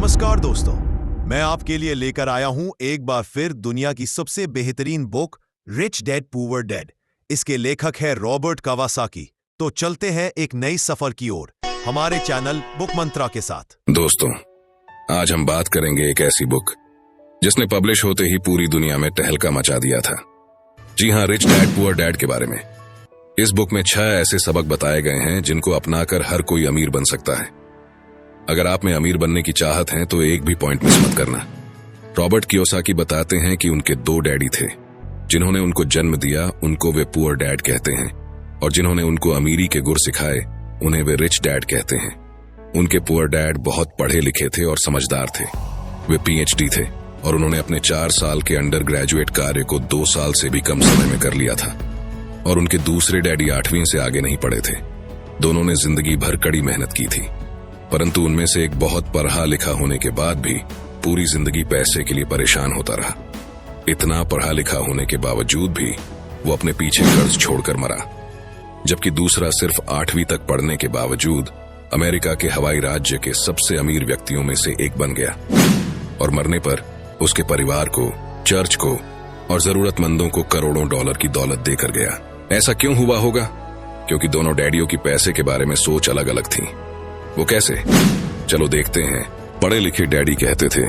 नमस्कार दोस्तों, मैं आपके लिए लेकर आया हूं एक बार फिर दुनिया की सबसे बेहतरीन book rich dad poor dad. इसके लेखक है रॉबर्ट कावासाकी। तो चलते हैं एक नई सफर की ओर हमारे चैनल बुक मंत्रा के साथ। दोस्तों, आज हम बात करेंगे एक ऐसी बुक जिसने पब्लिश होते ही पूरी दुनिया में तहलका मचा दिया था। जी हां, रिच डैड पुअर डैड के बारे में। इस बुक में 6 ऐसे सबक बताए गए हैं जिनको अपनाकर हर कोई अमीर बन सकता है। अगर आप में अमीर बनने की चाहत है तो एक भी पॉइंट मिस मत करना। रॉबर्ट कियोसाकी बताते हैं कि उनके 2 डैडी थे। जिन्होंने उनको जन्म दिया उनको वे पुअर डैड कहते हैं, और जिन्होंने उनको अमीरी के गुर सिखाए उन्हें वे रिच डैड कहते हैं। उनके पुअर डैड बहुत पढ़े लिखे थे और समझदार थे। वे PhD थे और उन्होंने अपने 4 साल के अंडर ग्रेजुएट कार्य को 2 साल से भी कम समय में कर लिया था। और उनके दूसरे डैडी 8वीं से आगे नहीं पढ़े थे। दोनों ने जिंदगी भर कड़ी मेहनत की थी, परंतु उनमें से एक बहुत पढ़ा लिखा होने के बाद भी पूरी जिंदगी पैसे के लिए परेशान होता रहा। इतना पढ़ा लिखा होने के बावजूद भी वो अपने पीछे कर्ज छोड़कर मरा। जबकि दूसरा सिर्फ 8वीं तक पढ़ने के बावजूद अमेरिका के हवाई राज्य के सबसे अमीर व्यक्तियों में से एक बन गया, और मरने पर उसके परिवार को, चर्च को और जरूरतमंदों को करोड़ों डॉलर की दौलत देकर गया। ऐसा क्यों हुआ होगा? क्योंकि दोनों डैडियों की पैसे के बारे में सोच अलग अलग थी। वो कैसे? चलो देखते हैं। पढ़े लिखे डैडी कहते थे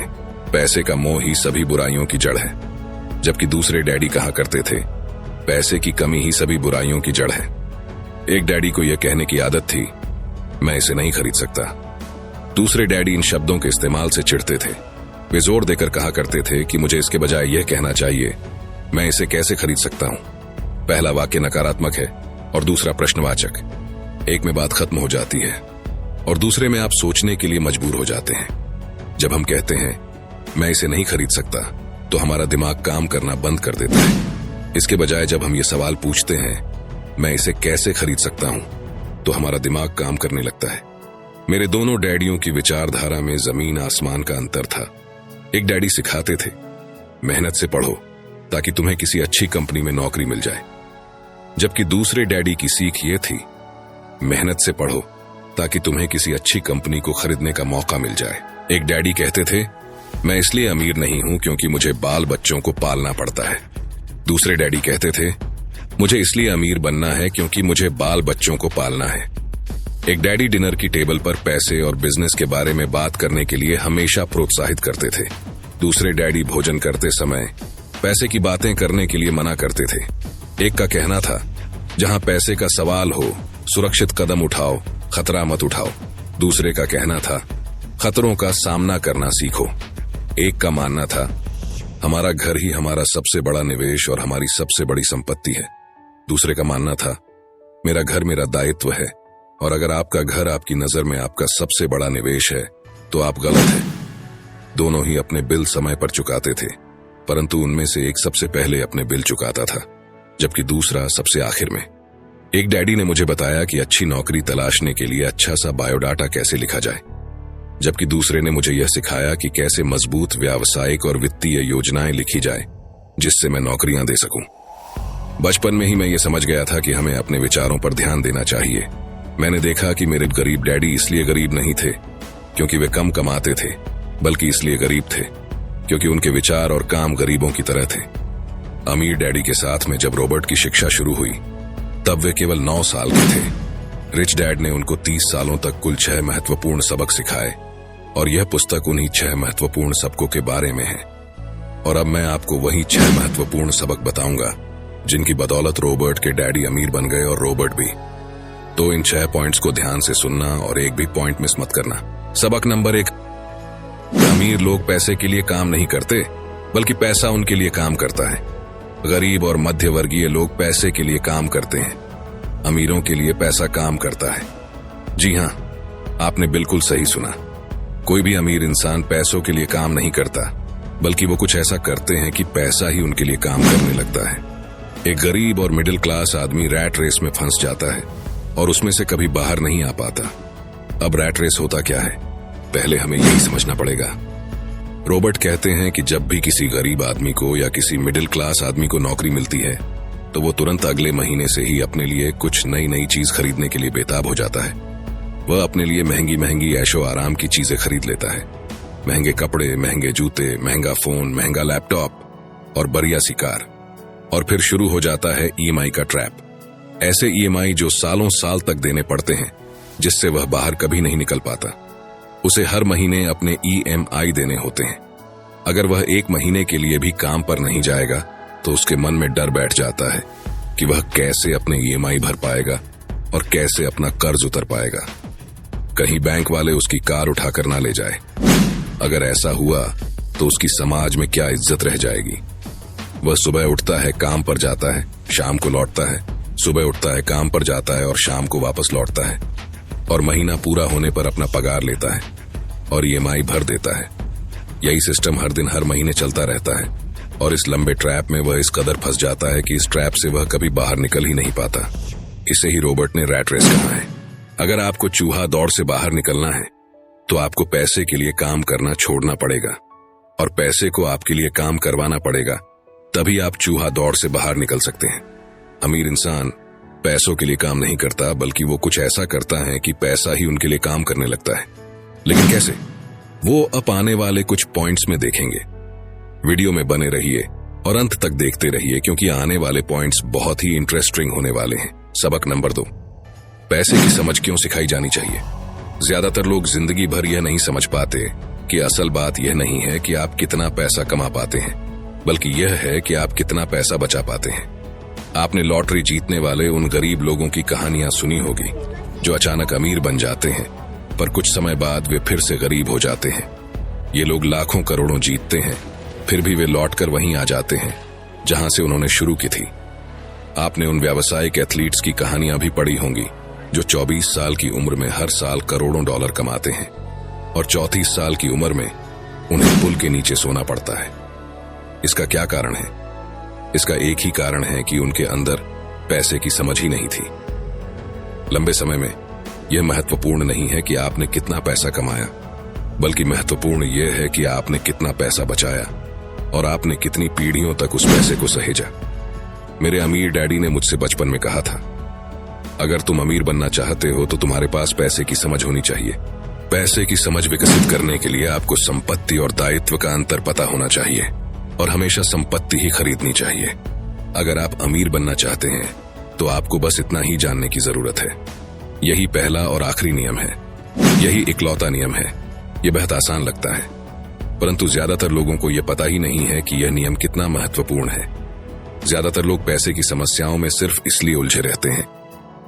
पैसे का मोह ही सभी बुराइयों की जड़ है, जबकि दूसरे डैडी कहा करते थे पैसे की कमी ही सभी बुराइयों की जड़ है। एक डैडी को यह कहने की आदत थी, मैं इसे नहीं खरीद सकता। दूसरे डैडी इन शब्दों के इस्तेमाल से चिढ़ते थे। वे जोर देकर कहा करते थे कि मुझे इसके बजाय यह कहना चाहिए, मैं इसे कैसे खरीद सकता हूं। पहला वाक्य नकारात्मक है और दूसरा प्रश्नवाचक। एक में बात खत्म हो जाती है और दूसरे में आप सोचने के लिए मजबूर हो जाते हैं। जब हम कहते हैं मैं इसे नहीं खरीद सकता तो हमारा दिमाग काम करना बंद कर देता है। इसके बजाय जब हम ये सवाल पूछते हैं मैं इसे कैसे खरीद सकता हूं, तो हमारा दिमाग काम करने लगता है। मेरे दोनों डैडियों की विचारधारा में जमीन आसमान का अंतर था। एक डैडी सिखाते थे मेहनत से पढ़ो ताकि तुम्हें किसी अच्छी कंपनी में नौकरी मिल जाए, जबकि दूसरे डैडी की सीख ये थी मेहनत से पढ़ो ताकि तुम्हें किसी अच्छी कंपनी को खरीदने का मौका मिल जाए। एक डैडी कहते थे मैं इसलिए अमीर नहीं हूं क्योंकि मुझे बाल बच्चों को पालना पड़ता है। दूसरे डैडी कहते थे मुझे इसलिए अमीर बनना है क्योंकि मुझे बाल बच्चों को पालना है। एक डैडी डिनर की टेबल पर पैसे और बिजनेस के बारे में बात करने के लिए हमेशा प्रोत्साहित करते थे। दूसरे डैडी भोजन करते समय पैसे की बातें करने के लिए मना करते थे। एक का कहना था जहां पैसे का सवाल हो सुरक्षित कदम उठाओ, खतरा मत उठाओ। दूसरे का कहना था खतरों का सामना करना सीखो। एक का मानना था हमारा घर ही हमारा सबसे बड़ा निवेश और हमारी सबसे बड़ी संपत्ति है। दूसरे का मानना था मेरा घर मेरा दायित्व है, और अगर आपका घर आपकी नजर में आपका सबसे बड़ा निवेश है तो आप गलत हैं। दोनों ही अपने बिल समय पर चुकाते थे, परंतु उनमें से एक सबसे पहले अपने बिल चुकाता था, जबकि दूसरा सबसे आखिर में। एक डैडी ने मुझे बताया कि अच्छी नौकरी तलाशने के लिए अच्छा सा बायोडाटा कैसे लिखा जाए, जबकि दूसरे ने मुझे यह सिखाया कि कैसे मजबूत व्यावसायिक और वित्तीय योजनाएं लिखी जाए जिससे मैं नौकरियां दे सकूं। बचपन में ही मैं ये समझ गया था कि हमें अपने विचारों पर ध्यान देना चाहिए। मैंने देखा कि मेरे गरीब डैडी इसलिए गरीब नहीं थे क्योंकि वे कम कमाते थे, बल्कि इसलिए गरीब थे क्योंकि उनके विचार और काम गरीबों की तरह थे। अमीर डैडी के साथ में जब रॉबर्ट की शिक्षा शुरू हुई तब वे केवल 9 साल के थे। रिच डैड ने उनको 30 सालों तक कुल 6 महत्वपूर्ण सबक सिखाए, और यह पुस्तक उन्हीं 6 महत्वपूर्ण सबकों के बारे में है। और अब मैं आपको वही 6 महत्वपूर्ण सबक बताऊंगा जिनकी बदौलत रॉबर्ट के डैडी अमीर बन गए और रॉबर्ट भी। तो इन 6 पॉइंट्स को ध्यान से सुनना और एक भी पॉइंट मिस मत करना। सबक नंबर 1, अमीर लोग पैसे के लिए काम नहीं करते बल्कि पैसा उनके लिए काम करता है। गरीब और मध्य वर्गीय लोग पैसे के लिए काम करते हैं, अमीरों के लिए पैसा काम करता है। जी हां, आपने बिल्कुल सही सुना। कोई भी अमीर इंसान पैसों के लिए काम नहीं करता, बल्कि वो कुछ ऐसा करते हैं कि पैसा ही उनके लिए काम करने लगता है। एक गरीब और मिडिल क्लास आदमी रैट रेस में फंस जाता है और उसमें से कभी बाहर नहीं आ पाता। अब रैट रेस होता क्या है, पहले हमें यही समझना पड़ेगा। रॉबर्ट कहते हैं कि जब भी किसी गरीब आदमी को या किसी मिडिल क्लास आदमी को नौकरी मिलती है तो वो तुरंत अगले महीने से ही अपने लिए कुछ नई चीज खरीदने के लिए बेताब हो जाता है। वह अपने लिए महंगी महंगी ऐशो आराम की चीजें खरीद लेता है। महंगे कपड़े, महंगे जूते, महंगा फोन, महंगा लैपटॉप और बढ़िया सी कार। और फिर शुरू हो जाता है ईएमआई का ट्रैप। ऐसे ईएमआई जो सालों साल तक देने पड़ते हैं, जिससे वह बाहर कभी नहीं निकल पाता। उसे हर महीने अपने ईएमआई देने होते हैं। अगर वह एक महीने के लिए भी काम पर नहीं जाएगा तो उसके मन में डर बैठ जाता है कि वह कैसे अपने ईएमआई भर पाएगा और कैसे अपना कर्ज उतर पाएगा। कहीं बैंक वाले उसकी कार उठाकर ना ले जाए। अगर ऐसा हुआ तो उसकी समाज में क्या इज्जत रह जाएगी। वह सुबह उठता है, काम पर जाता है, शाम को लौटता है, सुबह उठता है, काम पर जाता है और शाम को वापस लौटता है, और महीना पूरा होने पर अपना पगार लेता है और ईएमआई भर देता है। यही सिस्टम हर दिन हर महीने चलता रहता है और इस लंबे ट्रैप में वह इस कदर फंस जाता है कि इस ट्रैप से वह कभी बाहर निकल ही नहीं पाता। इसे ही रॉबर्ट ने रैट रेस कहा है। अगर आपको चूहा दौड़ से बाहर निकलना है तो आपको पैसे के लिए काम करना छोड़ना पड़ेगा और पैसे को आपके लिए काम करवाना पड़ेगा, तभी आप चूहा दौड़ से बाहर निकल सकते हैं। अमीर इंसान पैसों के लिए काम नहीं करता, बल्कि वो कुछ ऐसा करता है कि पैसा ही उनके लिए काम करने लगता है। लेकिन कैसे, वो अब आने वाले कुछ पॉइंट्स में देखेंगे। वीडियो में बने रहिए और अंत तक देखते रहिए, क्योंकि आने वाले पॉइंट्स बहुत ही इंटरेस्टिंग होने वाले हैं। सबक नंबर 2, पैसे की समझ क्यों सिखाई जानी चाहिए। ज्यादातर लोग जिंदगी भर यह नहीं समझ पाते कि असल बात यह नहीं है कि आप कितना पैसा कमा पाते हैं, बल्कि यह है कि आप कितना पैसा बचा पाते हैं। आपने लॉटरी जीतने वाले उन गरीब लोगों की कहानियां सुनी होगी जो अचानक अमीर बन जाते हैं, पर कुछ समय बाद वे फिर से गरीब हो जाते हैं। ये लोग लाखों करोड़ों जीतते हैं, फिर भी वे लौटकर वहीं आ जाते हैं जहां से उन्होंने शुरू की थी। आपने उन व्यावसायिक एथलीट्स की कहानियां भी पढ़ी होंगी जो 24 साल की उम्र में हर साल करोड़ों डॉलर कमाते हैं और 34 साल की उम्र में उन्हें पुल के नीचे सोना पड़ता है। इसका क्या कारण है? इसका एक ही कारण है कि उनके अंदर पैसे की समझ ही नहीं थी। लंबे समय में यह महत्वपूर्ण नहीं है कि आपने कितना पैसा कमाया, बल्कि महत्वपूर्ण यह है कि आपने कितना पैसा बचाया और आपने कितनी पीढ़ियों तक उस पैसे को सहेजा। मेरे अमीर डैडी ने मुझसे बचपन में कहा था, अगर तुम अमीर बनना चाहते हो तो तुम्हारे पास पैसे की समझ होनी चाहिए। पैसे की समझ विकसित करने के लिए आपको संपत्ति और दायित्व का अंतर पता होना चाहिए और हमेशा संपत्ति ही खरीदनी चाहिए। अगर आप अमीर बनना चाहते हैं तो आपको बस इतना ही जानने की जरूरत है। यही पहला और आखिरी नियम है, यही इकलौता नियम है। यह बेहद आसान लगता है, परंतु ज्यादातर लोगों को यह पता ही नहीं है कि यह नियम कितना महत्वपूर्ण है। ज्यादातर लोग पैसे की समस्याओं में सिर्फ इसलिए उलझे रहते हैं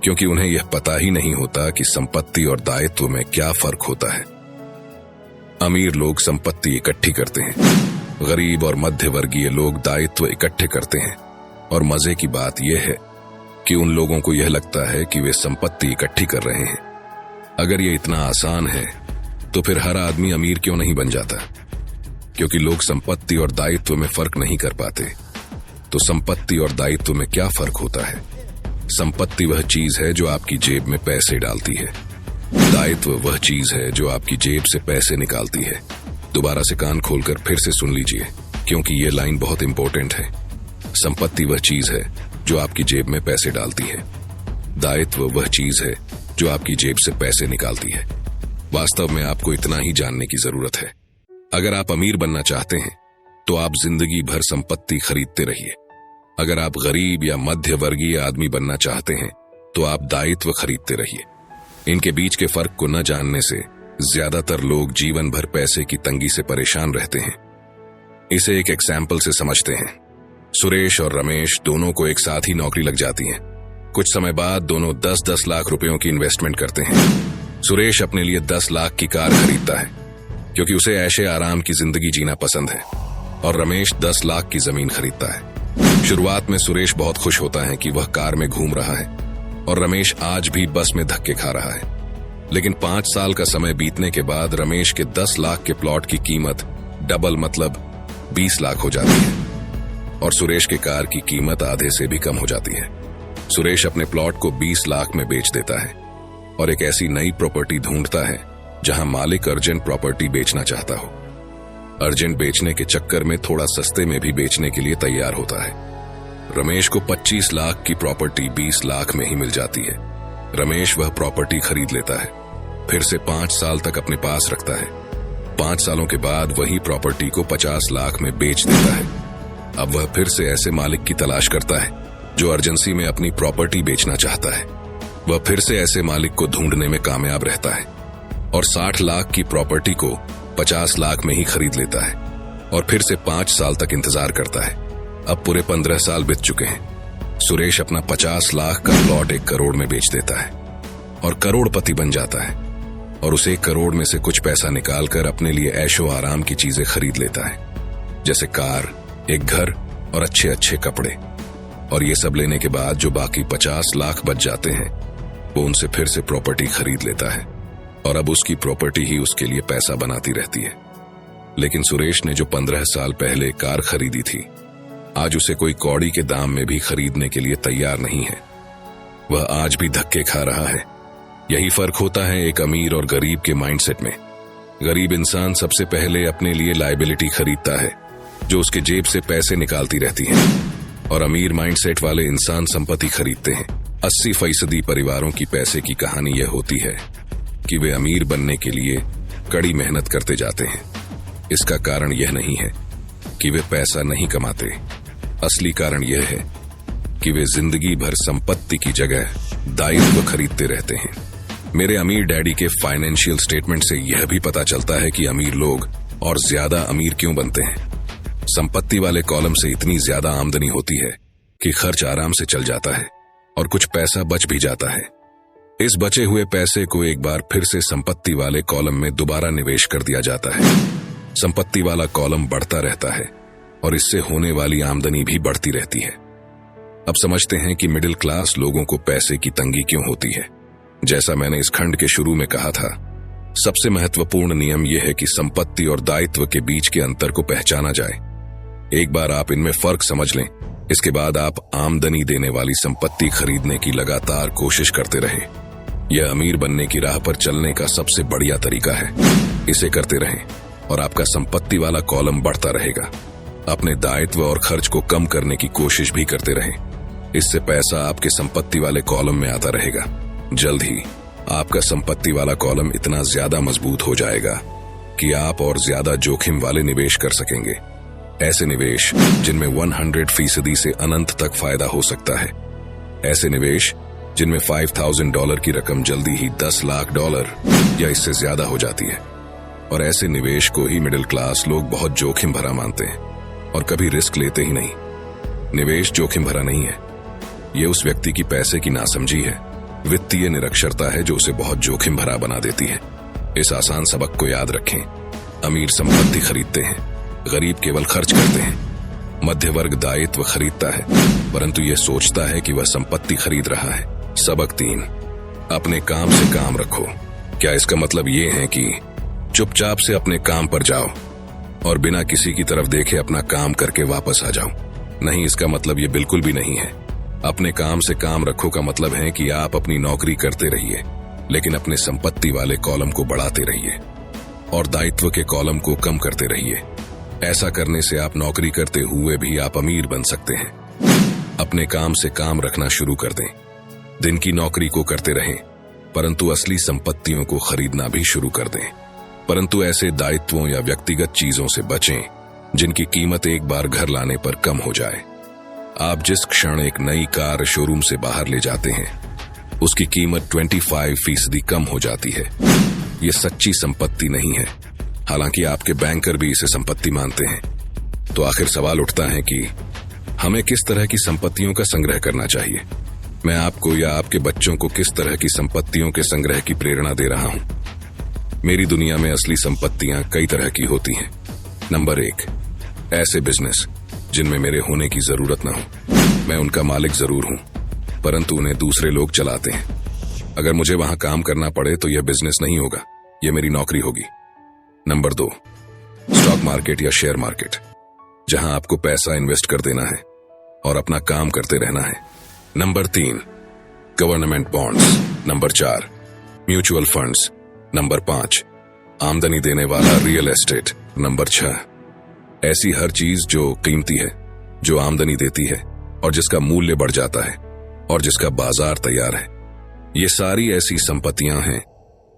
क्योंकि उन्हें यह पता ही नहीं होता कि संपत्ति और दायित्व में क्या फर्क होता है। अमीर लोग संपत्ति इकट्ठी करते हैं, गरीब और मध्य वर्गीय लोग दायित्व इकट्ठे करते हैं। और मजे की बात यह है कि उन लोगों को यह लगता है कि वे संपत्ति इकट्ठी कर रहे हैं। अगर यह इतना आसान है तो फिर हर आदमी अमीर क्यों नहीं बन जाता? क्योंकि लोग संपत्ति और दायित्व में फर्क नहीं कर पाते। तो संपत्ति और दायित्व में क्या फर्क होता है? संपत्ति वह चीज है जो आपकी जेब में पैसे डालती है, दायित्व वह चीज है जो आपकी जेब से पैसे निकालती है। दोबारा से कान खोलकर फिर से सुन लीजिए, क्योंकि यह लाइन बहुत इंपॉर्टेंट है। संपत्ति वह चीज है जो आपकी जेब में पैसे डालती है, दायित्व वह चीज है जो आपकी जेब से पैसे निकालती है। वास्तव में आपको इतना ही जानने की जरूरत है। अगर आप अमीर बनना चाहते हैं तो आप जिंदगी भर संपत्ति खरीदते रहिए। अगर आप गरीब या मध्य वर्गीय आदमी बनना चाहते हैं तो आप दायित्व खरीदते रहिए। इनके बीच के फर्क को न जानने से ज्यादातर लोग जीवन भर पैसे की तंगी से परेशान रहते हैं। इसे एक एग्जाम्पल से समझते हैं। सुरेश और रमेश दोनों को एक साथ ही नौकरी लग जाती है। कुछ समय बाद दोनों 10-10 लाख रुपयों की इन्वेस्टमेंट करते हैं। सुरेश अपने लिए 10 लाख की कार खरीदता है क्योंकि उसे ऐशे आराम की जिंदगी जीना पसंद है, और रमेश 10 लाख की जमीन खरीदता है। शुरुआत में सुरेश बहुत खुश होता है कि वह कार में घूम रहा है और रमेश आज भी बस में धक्के खा रहा है। लेकिन 5 साल का समय बीतने के बाद रमेश के 10 लाख के प्लॉट की कीमत डबल मतलब 20 लाख हो जाती है और सुरेश के कार की कीमत आधे से भी कम हो जाती है। सुरेश अपने प्लॉट को 20 लाख में बेच देता है और एक ऐसी नई प्रॉपर्टी ढूंढता है जहां मालिक अर्जेंट प्रॉपर्टी बेचना चाहता हो। अर्जेंट बेचने के चक्कर में थोड़ा सस्ते में भी बेचने के लिए तैयार होता है। रमेश को 25 लाख की प्रॉपर्टी 20 लाख में ही मिल जाती है। रमेश वह प्रॉपर्टी खरीद लेता है, फिर से 5 साल तक अपने पास रखता है। 5 सालों के बाद वही प्रॉपर्टी को 50 लाख में बेच देता है। अब वह फिर से ऐसे मालिक की तलाश करता है जो अर्जेंसी में अपनी प्रॉपर्टी बेचना चाहता है। वह फिर से ऐसे मालिक को ढूंढने में कामयाब रहता है और 60 लाख की प्रॉपर्टी को 50 लाख में ही खरीद लेता है और फिर से 5 साल तक इंतजार करता है। अब पूरे 15 साल बीत चुके हैं। सुरेश अपना 50 लाख का प्लॉट 1 करोड़ में बेच देता है और करोड़पति बन जाता है और उस 1 करोड़ में से कुछ पैसा निकालकर अपने लिए ऐशो आराम की चीजें खरीद लेता है, जैसे कार, एक घर और अच्छे अच्छे कपड़े। और ये सब लेने के बाद जो बाकी 50 लाख बच जाते हैं वो उनसे फिर से प्रॉपर्टी खरीद लेता है और अब उसकी प्रॉपर्टी ही उसके लिए पैसा बनाती रहती है। लेकिन सुरेश ने जो 15 साल पहले कार खरीदी थी, आज उसे कोई कौड़ी के दाम में भी खरीदने के लिए तैयार नहीं है। वह आज भी धक्के खा रहा है। यही फर्क होता है एक अमीर और गरीब के माइंडसेट में। गरीब इंसान सबसे पहले अपने लिए लायबिलिटी खरीदता है जो उसके जेब से पैसे निकालती रहती है, और अमीर माइंडसेट वाले इंसान संपत्ति खरीदते हैं। 80% परिवारों की पैसे की कहानी यह होती है कि वे अमीर बनने के लिए कड़ी मेहनत करते जाते हैं। इसका कारण यह नहीं है कि वे पैसा नहीं कमाते। असली कारण यह है कि वे जिंदगी भर संपत्ति की जगह दायित्व खरीदते रहते हैं। मेरे अमीर डैडी के फाइनेंशियल स्टेटमेंट से यह भी पता चलता है कि अमीर लोग और ज्यादा अमीर क्यों बनते हैं। संपत्ति वाले कॉलम से इतनी ज्यादा आमदनी होती है कि खर्च आराम से चल जाता है और कुछ पैसा बच भी जाता है। इस बचे हुए पैसे को एक बार फिर से संपत्ति वाले कॉलम में दोबारा निवेश कर दिया जाता है। संपत्ति वाला कॉलम बढ़ता रहता है और इससे होने वाली आमदनी भी बढ़ती रहती है। अब समझते हैं कि मिडिल क्लास लोगों को पैसे की तंगी क्यों होती है। जैसा मैंने इस खंड के शुरू में कहा था, सबसे महत्वपूर्ण नियम यह है कि संपत्ति और दायित्व के बीच के अंतर को पहचाना जाए। एक बार आप इनमें फर्क समझ लें, इसके बाद आप आमदनी देने वाली संपत्ति खरीदने की लगातार कोशिश करते रहें। यह अमीर बनने की राह पर चलने का सबसे बढ़िया तरीका है। इसे करते रहें और आपका संपत्ति वाला कॉलम बढ़ता रहेगा। अपने दायित्व और खर्च को कम करने की कोशिश भी करते रहें। इससे पैसा आपके संपत्ति वाले कॉलम में आता रहेगा। जल्द ही आपका संपत्ति वाला कॉलम इतना ज्यादा मजबूत हो जाएगा कि आप और ज्यादा जोखिम वाले निवेश कर सकेंगे। ऐसे निवेश जिनमें 100% से अनंत तक फायदा हो सकता है। ऐसे निवेश जिनमें $5,000 की रकम जल्दी ही $10 लाख या इससे ज्यादा हो जाती है। और ऐसे निवेश को ही मिडिल क्लास लोग बहुत जोखिम भरा मानते हैं और कभी रिस्क लेते ही नहीं। निवेश जोखिम भरा नहीं है, ये उस व्यक्ति की पैसे की नासमझी है, वित्तीय निरक्षरता है जो उसे बहुत जोखिम भरा बना देती है। इस आसान सबक को याद रखें। अमीर संपत्ति खरीदते हैं, गरीब केवल खर्च करते हैं। मध्य वर्ग दायित्व खरीदता है परंतु यह सोचता है कि वह संपत्ति खरीद रहा है। सबक 3, अपने काम से काम रखो। क्या इसका मतलब ये है कि चुपचाप से अपने काम पर जाओ और बिना किसी की तरफ देखे अपना काम करके वापस आ जाओ? नहीं, इसका मतलब ये बिल्कुल भी नहीं है। अपने काम से काम रखो का मतलब है कि आप अपनी नौकरी करते रहिए लेकिन अपने संपत्ति वाले कॉलम को बढ़ाते रहिए और दायित्व के कॉलम को कम करते रहिए। ऐसा करने से आप नौकरी करते हुए भी आप अमीर बन सकते हैं। अपने काम से काम रखना शुरू कर दें। दिन की नौकरी को करते रहें परंतु असली संपत्तियों को खरीदना भी शुरू कर दें। परंतु ऐसे दायित्वों या व्यक्तिगत चीजों से बचें जिनकी कीमत एक बार घर लाने पर कम हो जाए। आप जिस क्षण एक नई कार शोरूम से बाहर ले जाते हैं उसकी कीमत 25% कम हो जाती है। ये सच्ची संपत्ति नहीं है, हालांकि आपके बैंकर भी इसे संपत्ति मानते हैं। तो आखिर सवाल उठता है कि हमें किस तरह की संपत्तियों का संग्रह करना चाहिए। मैं आपको या आपके बच्चों को किस तरह की संपत्तियों के संग्रह की प्रेरणा दे रहा हूं। मेरी दुनिया में असली संपत्तियां कई तरह की होती हैं। नंबर 1, ऐसे बिजनेस जिनमें मेरे होने की जरूरत न हो। मैं उनका मालिक जरूर हूं परंतु उन्हें दूसरे लोग चलाते हैं। अगर मुझे वहां काम करना पड़े तो यह बिजनेस नहीं होगा, यह मेरी नौकरी होगी। नंबर 2, स्टॉक मार्केट या शेयर मार्केट, जहां आपको पैसा इन्वेस्ट कर देना है और अपना काम करते रहना है। Number 3, government bonds. Number 4, mutual funds. Number 5, आमदनी देने वाला रियल एस्टेट। नंबर 6, ऐसी हर चीज जो कीमती है, जो आमदनी देती है और जिसका मूल्य बढ़ जाता है और जिसका बाजार तैयार है। ये सारी ऐसी संपत्तियां हैं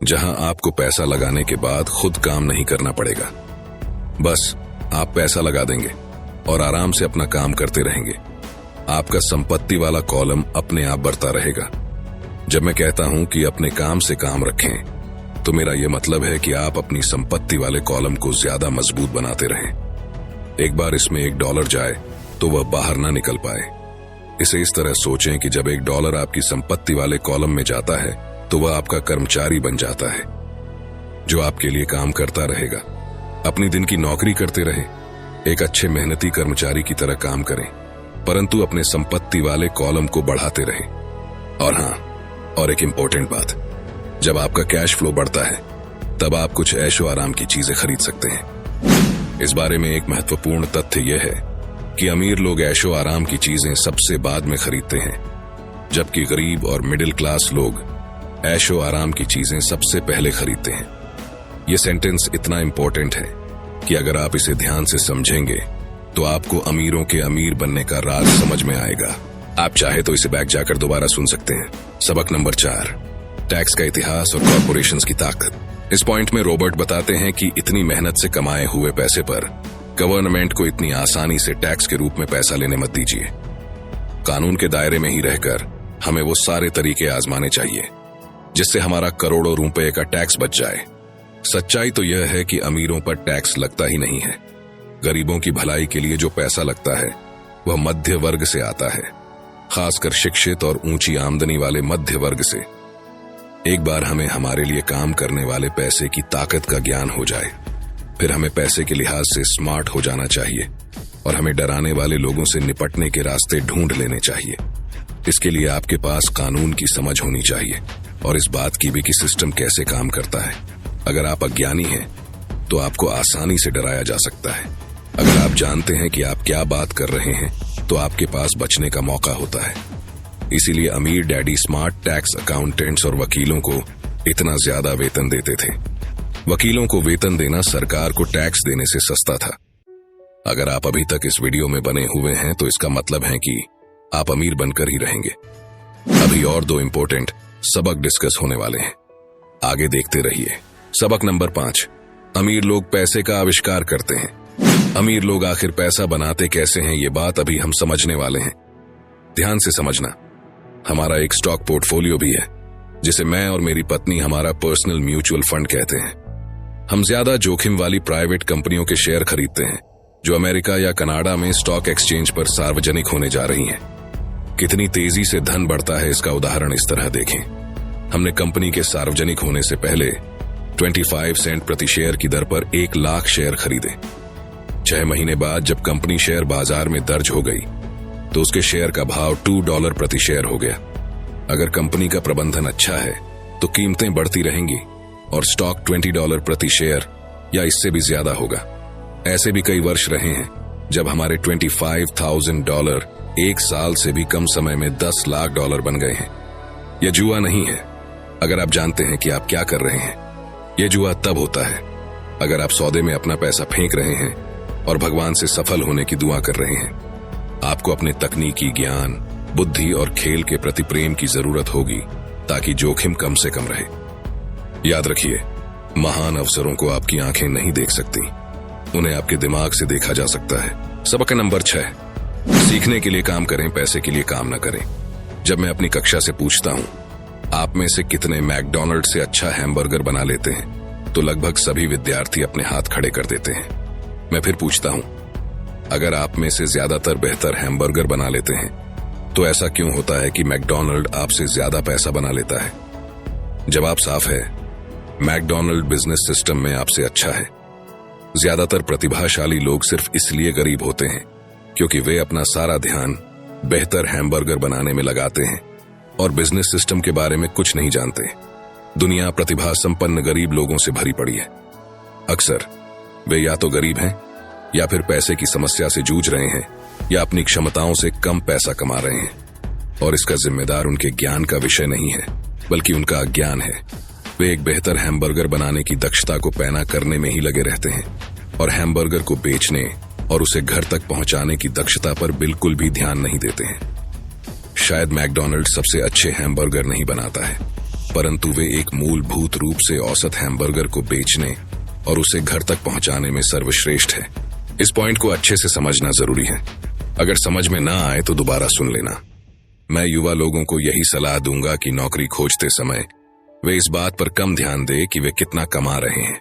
जहां आपको पैसा लगाने के बाद खुद काम नहीं करना पड़ेगा। बस आप पैसा लगा देंगे और आराम से अपना काम करते रहेंगे। आपका संपत्ति वाला कॉलम अपने आप बढ़ता रहेगा। जब मैं कहता हूं कि अपने काम से काम रखें, तो मेरा यह मतलब है कि आप अपनी संपत्ति वाले कॉलम को ज्यादा मजबूत बनाते रहें। एक बार इसमें $1 जाए तो वह बाहर ना निकल पाए। इसे इस तरह सोचें कि जब $1 आपकी संपत्ति वाले कॉलम में जाता है तो वह आपका कर्मचारी बन जाता है, जो आपके लिए काम करता रहेगा। अपनी दिन की नौकरी करते रहे, एक अच्छे मेहनती कर्मचारी की तरह काम करें, परंतु अपने संपत्ति वाले कॉलम को बढ़ाते रहे। और हाँ, और एक इंपॉर्टेंट बात, जब आपका कैश फ्लो बढ़ता है तब आप कुछ ऐशो आराम की चीजें खरीद सकते हैं। इस बारे में एक महत्वपूर्ण तथ्य यह है कि अमीर लोग ऐशो आराम की चीजें सबसे बाद में खरीदते हैं, जबकि गरीब और मिडिल क्लास लोग ऐशो आराम की चीजें सबसे पहले खरीदते हैं। यह सेंटेंस इतना इंपॉर्टेंट है कि अगर आप इसे ध्यान से समझेंगे तो आपको अमीरों के अमीर बनने का राज समझ में आएगा। आप चाहे तो इसे बैक जाकर दोबारा सुन सकते हैं। सबक नंबर 4, टैक्स का इतिहास और कॉर्पोरेशंस की ताकत। इस पॉइंट में रॉबर्ट बताते हैं कि इतनी मेहनत से कमाए हुए पैसे पर गवर्नमेंट को इतनी आसानी से टैक्स के रूप में पैसा लेने मत दीजिए। कानून के दायरे में ही रहकर हमें वो सारे तरीके आजमाने चाहिए जिससे हमारा करोड़ों रुपए का टैक्स बच जाए। सच्चाई तो यह है कि अमीरों पर टैक्स लगता ही नहीं है। गरीबों की भलाई के लिए जो पैसा लगता है वह मध्य वर्ग से आता है, खासकर शिक्षित और ऊंची आमदनी वाले मध्य वर्ग से। एक बार हमें हमारे लिए काम करने वाले पैसे की ताकत का ज्ञान हो जाए, फिर हमें पैसे के लिहाज से स्मार्ट हो जाना चाहिए और हमें डराने वाले लोगों से निपटने के रास्ते ढूंढ लेने चाहिए। इसके लिए आपके पास कानून की समझ होनी चाहिए और इस बात की भी कि सिस्टम कैसे काम करता है। अगर आप अज्ञानी हैं तो आपको आसानी से डराया जा सकता है। अगर आप जानते हैं कि आप क्या बात कर रहे हैं तो आपके पास बचने का मौका होता है। इसीलिए अमीर डैडी स्मार्ट टैक्स अकाउंटेंट्स और वकीलों को इतना ज्यादा वेतन देते थे। वकीलों को वेतन देना सरकार को टैक्स देने से सस्ता था। अगर आप अभी तक इस वीडियो में बने हुए हैं तो इसका मतलब है कि आप अमीर बनकर ही रहेंगे। अभी और 2 इंपॉर्टेंट सबक डिस्कस होने वाले हैं, आगे देखते रहिए। सबक नंबर 5, अमीर लोग पैसे का आविष्कार करते हैं। अमीर लोग आखिर पैसा बनाते कैसे हैं, ये बात अभी हम समझने वाले हैं। ध्यान से समझना। हमारा एक स्टॉक पोर्टफोलियो भी है जिसे मैं और मेरी पत्नी हमारा पर्सनल म्यूचुअल फंड कहते हैं। हम ज्यादा जोखिम वाली प्राइवेट कंपनियों के शेयर खरीदते हैं जो अमेरिका या कनाडा में स्टॉक एक्सचेंज पर सार्वजनिक होने जा रही हैं। कितनी तेजी से धन बढ़ता है इसका उदाहरण इस तरह देखें। हमने कंपनी के सार्वजनिक होने से पहले 25 सेंट प्रति शेयर की दर पर 1 लाख शेयर खरीदे। 6 महीने बाद जब कंपनी शेयर बाजार में दर्ज हो गई तो उसके शेयर का भाव $2 प्रति शेयर हो गया। अगर कंपनी का प्रबंधन अच्छा है तो कीमतें बढ़ती रहेंगी और स्टॉक $20 प्रति शेयर या इससे भी ज्यादा होगा। ऐसे भी कई वर्ष रहे हैं जब हमारे $25,000 1 साल से भी कम समय में $10 लाख बन गए हैं। यह जुआ नहीं है अगर आप जानते हैं कि आप क्या कर रहे हैं। यह जुआ तब होता है अगर आप सौदे में अपना पैसा फेंक रहे हैं और भगवान से सफल होने की दुआ कर रहे हैं। आपको अपने तकनीकी ज्ञान, बुद्धि और खेल के प्रति प्रेम की जरूरत होगी ताकि जोखिम कम से कम रहे। याद रखिए, महान अवसरों को आपकी आंखें नहीं देख सकती, उन्हें आपके दिमाग से देखा जा सकता है। सबक नंबर 6, सीखने के लिए काम करें, पैसे के लिए काम न करें। जब मैं अपनी कक्षा से पूछता हूं आप में से कितने मैकडॉनल्ड से अच्छा हैमबर्गर बना लेते हैं, तो लगभग सभी विद्यार्थी अपने हाथ खड़े कर देते हैं। मैं फिर पूछता हूं अगर आप में से ज्यादातर बेहतर हैमबर्गर बना लेते हैं तो ऐसा क्यों होता है कि मैकडॉनल्ड आपसे ज्यादा पैसा बना लेता है? जवाब साफ है, मैकडॉनल्ड बिजनेस सिस्टम में आपसे अच्छा है। ज्यादातर प्रतिभाशाली लोग सिर्फ इसलिए गरीब होते हैं क्योंकि वे अपना सारा ध्यान बेहतर हैमबर्गर बनाने में लगाते हैं और बिजनेस सिस्टम के बारे में कुछ नहीं जानते। दुनिया प्रतिभा संपन्न गरीब लोगों से भरी पड़ी है। अक्सर वे या तो गरीब हैं या फिर पैसे की समस्या से जूझ रहे हैं या अपनी क्षमताओं से कम पैसा कमा रहे हैं और इसका जिम्मेदार उनके ज्ञान का विषय नहीं है बल्कि उनका अज्ञान है। वे एक बेहतर हैमबर्गर बनाने की दक्षता को पैना करने में ही लगे रहते हैं और हैमबर्गर को बेचने और उसे घर तक पहुंचाने की दक्षता पर बिल्कुल भी ध्यान नहीं देते हैं। शायद मैकडॉनल्ड सबसे अच्छे हैमबर्गर नहीं बनाता है, परंतु वे एक मूलभूत रूप से औसत हैमबर्गर को बेचने और उसे घर तक पहुंचाने में सर्वश्रेष्ठ है। इस पॉइंट को अच्छे से समझना जरूरी है। अगर समझ में ना आए तो दोबारा सुन लेना। मैं युवा लोगों को यही सलाह दूंगा कि नौकरी खोजते समय वे इस बात पर कम ध्यान दे कि वे कितना कमा रहे हैं,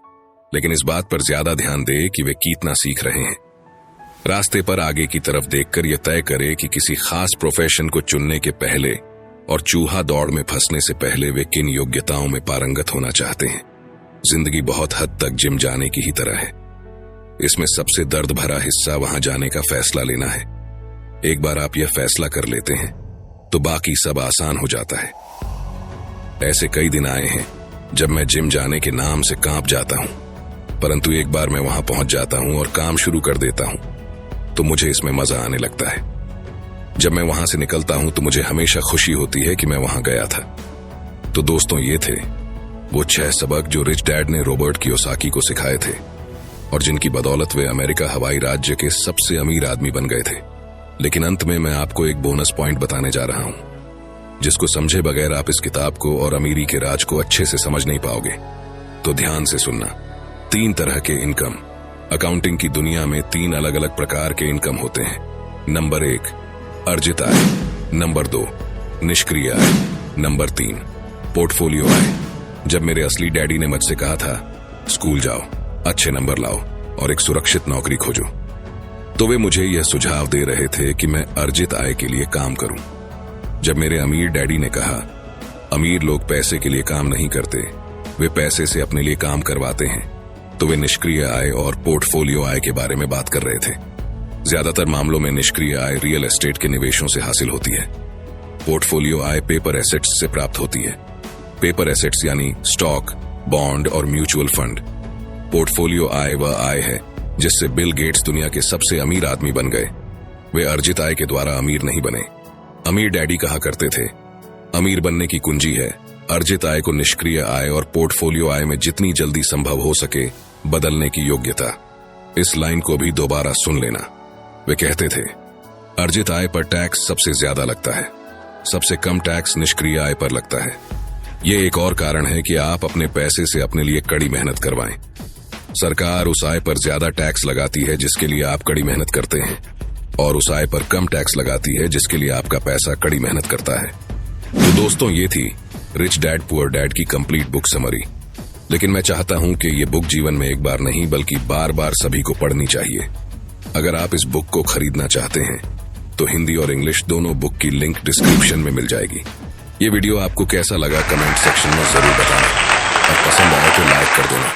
लेकिन इस बात पर ज्यादा ध्यान दे कि वे कितना सीख रहे हैं। रास्ते पर आगे की तरफ देखकर यह तय करे कि किसी खास प्रोफेशन को चुनने के पहले और चूहा दौड़ में फंसने से पहले वे किन योग्यताओं में पारंगत होना चाहते हैं। जिंदगी बहुत हद तक जिम जाने की ही तरह है। इसमें सबसे दर्द भरा हिस्सा वहां जाने का फैसला लेना है। एक बार आप यह फैसला कर लेते हैं तो बाकी सब आसान हो जाता है। ऐसे कई दिन आए हैं जब मैं जिम जाने के नाम से कांप जाता हूं, परंतु एक बार मैं वहां पहुंच जाता हूं और काम शुरू कर देता हूं तो मुझे इसमें मजा आने लगता है। जब मैं वहां से निकलता हूं तो मुझे हमेशा खुशी होती है कि मैं वहां गया था। तो दोस्तों, ये थे वो 6 सबक जो रिच डैड ने रॉबर्ट कियोसाकी को सिखाए थे और जिनकी बदौलत वे अमेरिका हवाई राज्य के सबसे अमीर आदमी बन गए थे। लेकिन अंत में मैं आपको एक बोनस पॉइंट बताने जा रहा हूं जिसको समझे बगैर आप इस किताब को और अमीरी के राज को अच्छे से समझ नहीं पाओगे। तो ध्यान से सुनना। 3 तरह के इनकम। अकाउंटिंग की दुनिया में 3 अलग अलग प्रकार के इनकम होते हैं। नंबर 1 अर्जित आय, नंबर 2 निष्क्रिय आय, नंबर 3 पोर्टफोलियो आय। जब मेरे असली डैडी ने मुझसे कहा था स्कूल जाओ, अच्छे नंबर लाओ और एक सुरक्षित नौकरी खोजो, तो वे मुझे यह सुझाव दे रहे थे कि मैं अर्जित आय के लिए काम करूं। जब मेरे अमीर डैडी ने कहा अमीर लोग पैसे के लिए काम नहीं करते, वे पैसे से अपने लिए काम करवाते हैं, तो वे निष्क्रिय आय और पोर्टफोलियो आय के बारे में बात कर रहे थे। ज्यादातर मामलों में निष्क्रिय आय रियल एस्टेट के निवेशों से हासिल होती है। पोर्टफोलियो आय पेपर एसेट्स से प्राप्त होती है। पेपर एसेट्स यानी स्टॉक, बॉन्ड और म्यूचुअल फंड। पोर्टफोलियो आय वह आय है जिससे बिल गेट्स दुनिया के सबसे अमीर आदमी बन गए। वे अर्जित आय के द्वारा अमीर नहीं बने। अमीर डैडी कहा करते थे अमीर बनने की कुंजी है अर्जित आय को निष्क्रिय आय और पोर्टफोलियो आय में जितनी जल्दी संभव हो सके बदलने की योग्यता। इस लाइन को भी दोबारा सुन लेना। वे कहते थे अर्जित आय पर टैक्स सबसे ज्यादा लगता है, सबसे कम टैक्स निष्क्रिय आय पर लगता है। ये एक और कारण है कि आप अपने पैसे से अपने लिए कड़ी मेहनत करवाएं। सरकार उस आय पर ज्यादा टैक्स लगाती है जिसके लिए आप कड़ी मेहनत करते हैं, और उस आय पर कम टैक्स लगाती है जिसके लिए आपका पैसा कड़ी मेहनत करता है। तो दोस्तों, ये थी रिच डैड पुअर डैड की कंप्लीट बुक समरी। लेकिन मैं चाहता हूं कि ये बुक जीवन में एक बार नहीं बल्कि बार बार सभी को पढ़नी चाहिए। अगर आप इस बुक को खरीदना चाहते हैं तो हिंदी और इंग्लिश दोनों बुक की लिंक डिस्क्रिप्शन में मिल जाएगी। ये वीडियो आपको कैसा लगा कमेंट सेक्शन में जरूर बताना और पसंद आए तो लाइक कर देना।